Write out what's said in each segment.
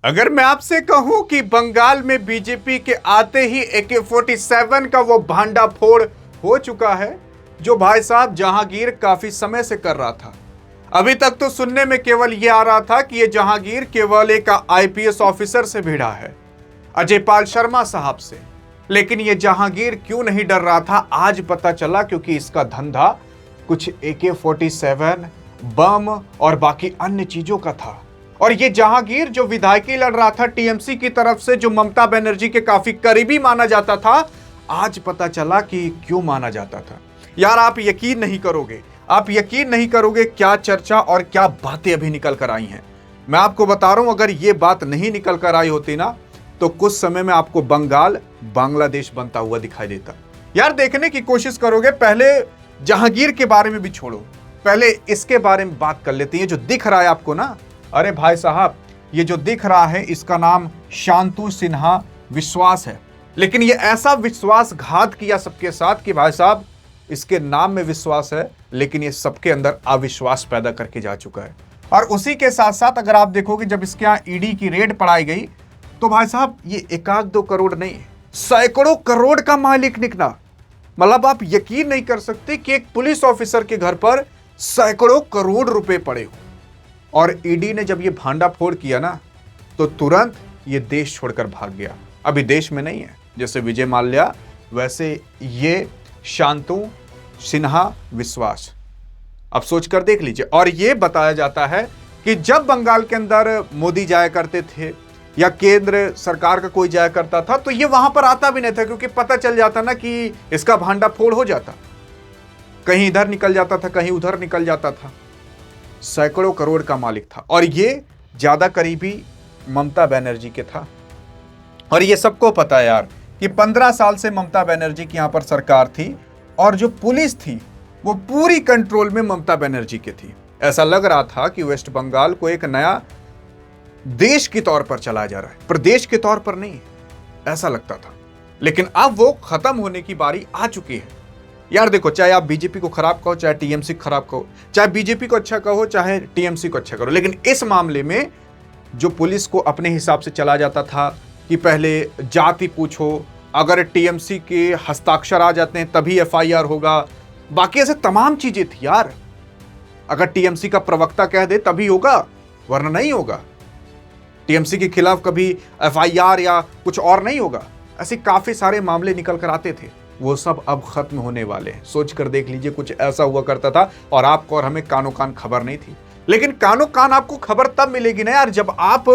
अगर मैं आपसे कहूं कि बंगाल में बीजेपी के आते ही AK-47 का वो भांडा फोड़ हो चुका है जो भाई साहब जहांगीर काफी समय से कर रहा था। अभी तक तो सुनने में केवल ये आ रहा था कि ये जहांगीर केवल एक IPS ऑफिसर से भिड़ा है, अजय पाल शर्मा साहब से। लेकिन ये जहांगीर क्यों नहीं डर रहा था आज पता चला, क्योंकि इसका धंधा कुछ AK-47 बम और बाकी अन्य चीजों का था। और ये जहांगीर जो विधायकी लड़ रहा था TMC की तरफ से, जो ममता बनर्जी के काफी करीबी माना जाता था, आज पता चला कि क्यों माना जाता था। यार आप यकीन नहीं करोगे, आप यकीन नहीं करोगे क्या चर्चा और क्या बातें अभी निकल कर आई हैं। मैं आपको बता रहा हूं, अगर ये बात नहीं निकल कर आई होती ना तो कुछ समय में आपको बंगाल बांग्लादेश बनता हुआ दिखाई देता। यार देखने की कोशिश करोगे, पहले जहांगीर के बारे में भी छोड़ो, पहले इसके बारे में बात कर लेते हैं। जो दिख रहा है आपको ना, अरे भाई साहब ये जो दिख रहा है इसका नाम शांतु सिन्हा विश्वास है। लेकिन ये ऐसा विश्वासघात किया सबके साथ कि भाई साहब इसके नाम में विश्वास है लेकिन ये सबके अंदर अविश्वास पैदा करके जा चुका है। और उसी के साथ साथ अगर आप देखोगे जब इसके यहाँ ED की रेड पड़ाई गई तो भाई साहब ये 1-2 करोड़ नहीं, सैकड़ों करोड़ का मालिक निकला। मतलब आप यकीन नहीं कर सकते कि एक पुलिस ऑफिसर के घर पर सैकड़ों करोड़ रुपए पड़े हो। और ED ने जब ये भांडा फोड़ किया ना तो तुरंत ये देश छोड़कर भाग गया। अभी देश में नहीं है, जैसे विजय माल्या वैसे ये शांतु सिन्हा विश्वास। अब सोच कर देख लीजिए। और ये बताया जाता है कि जब बंगाल के अंदर मोदी जाया करते थे या केंद्र सरकार का कोई जाया करता था तो ये वहां पर आता भी नहीं था, क्योंकि पता चल जाता ना कि इसका भांडा फोड़ हो जाता। कहीं इधर निकल जाता था, कहीं उधर निकल जाता था। सैकड़ों करोड़ का मालिक था और ये ज्यादा करीबी ममता बनर्जी के था। और ये सबको पता है यार कि 15 साल से ममता बनर्जी की यहां पर सरकार थी और जो पुलिस थी वो पूरी कंट्रोल में ममता बनर्जी की थी। ऐसा लग रहा था कि वेस्ट बंगाल को एक नया देश के तौर पर चलाया जा रहा है, प्रदेश के तौर पर नहीं, ऐसा लगता था। लेकिन अब वो खत्म होने की बारी आ चुकी है। यार देखो, चाहे आप बीजेपी को खराब कहो, चाहे TMC को खराब कहो, चाहे बीजेपी को अच्छा कहो, चाहे TMC को अच्छा करो, लेकिन इस मामले में जो पुलिस को अपने हिसाब से चला जाता था कि पहले जाति पूछो, अगर TMC के हस्ताक्षर आ जाते हैं तभी FIR होगा, बाकी ऐसे तमाम चीजें थी यार। अगर TMC का प्रवक्ता कह दे तभी होगा, वरना नहीं होगा। TMC के खिलाफ कभी FIR या कुछ और नहीं होगा। ऐसे काफी सारे मामले निकल कर आते थे, वो सब अब खत्म होने वाले हैं। सोच कर देख लीजिए, कुछ ऐसा हुआ करता था और आपको और हमें कानो कान खबर नहीं थी। लेकिन कानो कान आपको खबर तब मिलेगी ना यार जब आप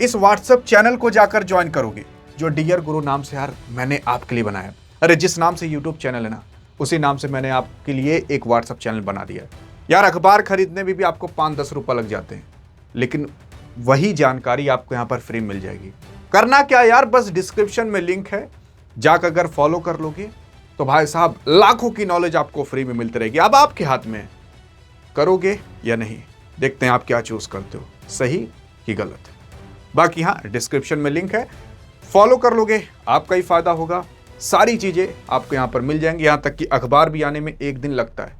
इस WhatsApp चैनल को जाकर ज्वाइन करोगे, जो डियर गुरु नाम से यार मैंने आपके लिए बनाया। अरे जिस नाम से YouTube चैनल है ना, उसी नाम से मैंने आपके लिए एक WhatsApp चैनल बना दिया है। यार अखबार खरीदने में भी आपको 5-10 रुपये लग जाते हैं, लेकिन वही जानकारी आपको यहाँ पर फ्री मिल जाएगी। करना क्या यार, बस डिस्क्रिप्शन में लिंक है, जाकर अगर फॉलो कर लोगे तो भाई साहब लाखों की नॉलेज आपको फ्री में मिलती रहेगी। अब आपके हाथ में, करोगे या नहीं, देखते हैं आप क्या चूज करते हो, सही कि गलत। बाकी हाँ, डिस्क्रिप्शन में लिंक है, फॉलो कर लोगे आपका ही फायदा होगा। सारी चीजें आपको यहाँ पर मिल जाएंगी, यहाँ तक कि अखबार भी आने में 1 दिन लगता है,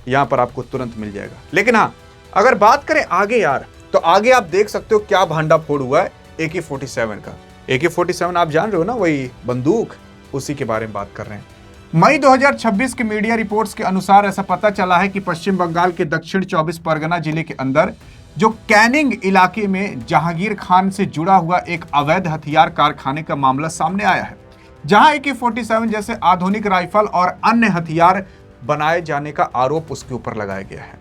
यहाँ पर आपको तुरंत मिल जाएगा। लेकिन हाँ, अगर बात करें आगे यार, तो आगे आप देख सकते हो क्या भांडा फोड़ हुआ है AK-47 का। AK-47 आप जान रहे हो ना, वही बंदूक, उसी के बारे में बात कर रहे हैं। मई 2026 के मीडिया रिपोर्ट्स के अनुसार ऐसा पता चला है कि पश्चिम बंगाल के दक्षिण 24 परगना जिले के अंदर जो कैनिंग इलाके में जहांगीर खान से जुड़ा हुआ एक अवैध हथियार कारखाने का मामला सामने आया है, जहां AK-47 जैसे आधुनिक राइफल और अन्य हथियार बनाए जाने का आरोप उसके ऊपर लगाया गया है।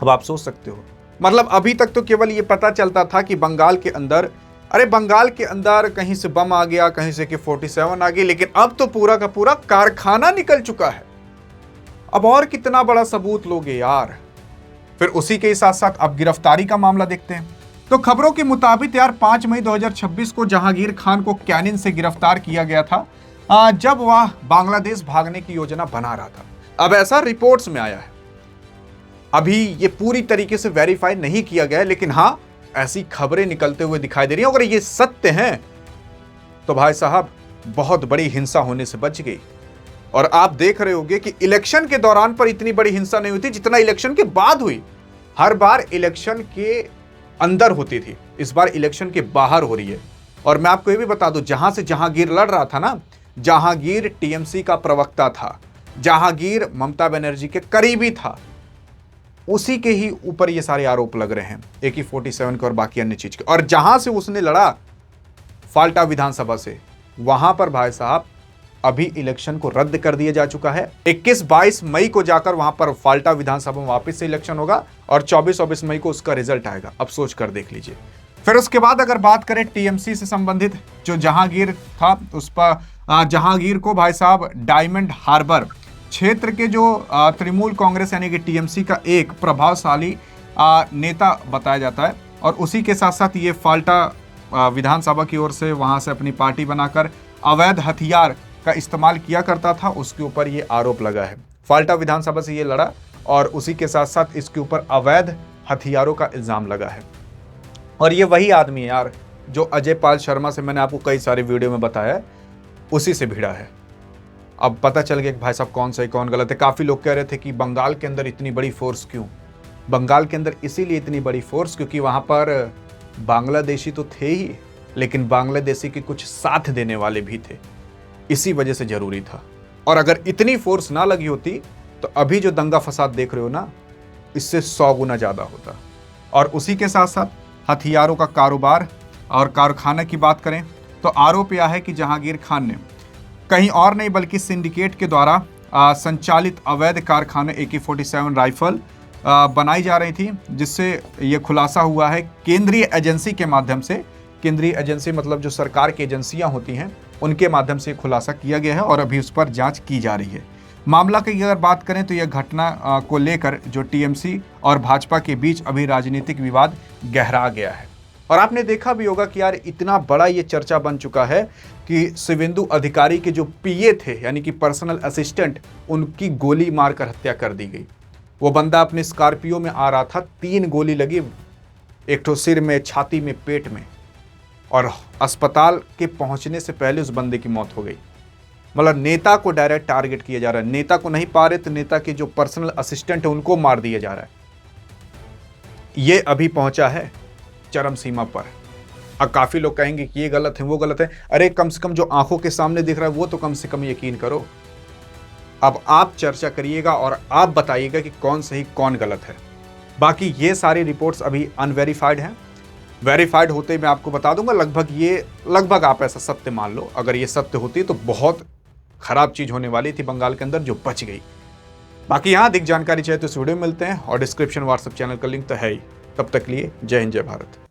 अब आप सोच सकते हो, मतलब अभी तक तो केवल ये पता चलता था कि बंगाल के अंदर, अरे बंगाल के अंदर कहीं से बम आ गया, कहीं से AK-47 आ गई, लेकिन अब तो पूरा का पूरा कारखाना निकल चुका है। अब और कितना बड़ा सबूत लोगे यार। फिर उसी के साथ साथ अब गिरफ्तारी का मामला देखते हैं। तो खबरों के मुताबिक यार 5 मई 2026 को जहांगीर खान को कैनिन से गिरफ्तार किया गया था, जब वह बांग्लादेश भागने की योजना बना रहा था। अब ऐसा रिपोर्ट्स में आया है, अभी ये पूरी तरीके से वेरीफाई नहीं किया गया है, लेकिन हाँ ऐसी खबरें निकलते हुए दिखाई दे रही हैं। अगर ये सत्य हैं तो भाई साहब बहुत बड़ी हिंसा होने से बच गई। और आप देख रहे होंगे कि इलेक्शन के दौरान पर इतनी बड़ी हिंसा नहीं हुई थी जितना इलेक्शन के बाद हुई। हर बार इलेक्शन के अंदर होती थी, इस बार इलेक्शन के बाहर हो रही है। और मैं आपको ये भी बता दूं, जहां से जहांगीर लड़ रहा था ना, जहांगीर टीएमसी का प्रवक्ता था, जहांगीर ममता बनर्जी के करीबी था, उसी के ही ऊपर ये सारे आरोप लग रहे हैं AK-47 के और बाकी अन्य चीज के। और जहां से उसने लड़ा फाल्टा विधानसभा से, वहां पर भाई साहब अभी इलेक्शन को रद्द कर दिया जा चुका है। 21-22 मई को जाकर वहां पर फाल्टा विधानसभा में वापस से इलेक्शन होगा और 24-24 मई को उसका रिजल्ट आएगा। अब सोच कर देख लीजिए। फिर उसके बाद अगर बात करें टीएमसी से संबंधित, जो जहांगीर था, उस पर जहांगीर को भाई साहब डायमंड हार्बर क्षेत्र के जो तृणमूल कांग्रेस यानी कि टीएमसी का एक प्रभावशाली नेता बताया जाता है। और उसी के साथ साथ ये फाल्टा विधानसभा की ओर से वहां से अपनी पार्टी बनाकर अवैध हथियार का इस्तेमाल किया करता था, उसके ऊपर ये आरोप लगा है। फाल्टा विधानसभा से ये लड़ा और उसी के साथ साथ इसके ऊपर अवैध हथियारों का इल्जाम लगा है। और ये वही आदमी है यार जो अजय पाल शर्मा से मैंने आपको कई सारे वीडियो में बताया, उसी से भिड़ा है। अब पता चल गया कि भाई साहब कौन सही कौन गलत है। काफी लोग कह रहे थे कि बंगाल के अंदर इतनी बड़ी फोर्स क्यों? बंगाल के अंदर इसीलिए इतनी बड़ी फोर्स क्योंकि वहां पर बांग्लादेशी तो थे ही, लेकिन बांग्लादेशी के कुछ साथ देने वाले भी थे, इसी वजह से जरूरी था। और अगर इतनी फोर्स ना लगी होती तो अभी जो दंगा फसाद देख रहे हो ना, इससे 100 गुना ज्यादा होता। और उसी के साथ साथ हथियारों का कारोबार और कारखाना की बात करें तो आरोप यह है कि जहांगीर खान ने कहीं और नहीं बल्कि सिंडिकेट के द्वारा संचालित अवैध कारखाने AK-47 राइफल बनाई जा रही थी, जिससे यह खुलासा हुआ है केंद्रीय एजेंसी के माध्यम से। केंद्रीय एजेंसी मतलब जो सरकार की एजेंसियां होती हैं, उनके माध्यम से खुलासा किया गया है और अभी उस पर जांच की जा रही है। मामला की अगर बात करें तो यह घटना को लेकर जो टीएमसी और भाजपा के बीच अभी राजनीतिक विवाद गहरा गया है। और आपने देखा भी होगा कि यार इतना बड़ा ये चर्चा बन चुका है कि शिवेंदु अधिकारी के जो पीए थे यानी कि पर्सनल असिस्टेंट, उनकी गोली मारकर हत्या कर दी गई। वो बंदा अपने स्कॉर्पियो में आ रहा था, 3 गोली लगी, एक तो सिर में, छाती में, पेट में, और अस्पताल के पहुंचने से पहले उस बंदे की मौत हो गई। मतलब नेता को डायरेक्ट टारगेट किया जा रहा है। नेता को नहीं पा रहे तो नेता के जो पर्सनल असिस्टेंट है उनको मार दिया जा रहा है। ये अभी पहुंचा है चरम सीमा पर। अब काफी लोग कहेंगे कि ये गलत है, वो गलत है। अरे कम से कम जो आंखों के सामने दिख रहा है वो तो कम से कम यकीन करो। अब आप चर्चा करिएगा और आप बताइएगा कि कौन सही कौन गलत है। बाकी ये सारी रिपोर्ट्स अभी अनवेरीफाइड हैं। वेरीफाइड होते मैं आपको बता दूंगा। लगभग आप ऐसा सत्य मान लो। अगर ये सत्य होती तो बहुत खराब चीज होने वाली थी बंगाल के अंदर, जो बच गई। बाकी यहाँ अधिक जानकारी चाहिए तो इस वीडियो में मिलते हैं और डिस्क्रिप्शन व्हाट्सएप चैनल का लिंक तो है ही। तब तक लिए जय हिंद, जय भारत।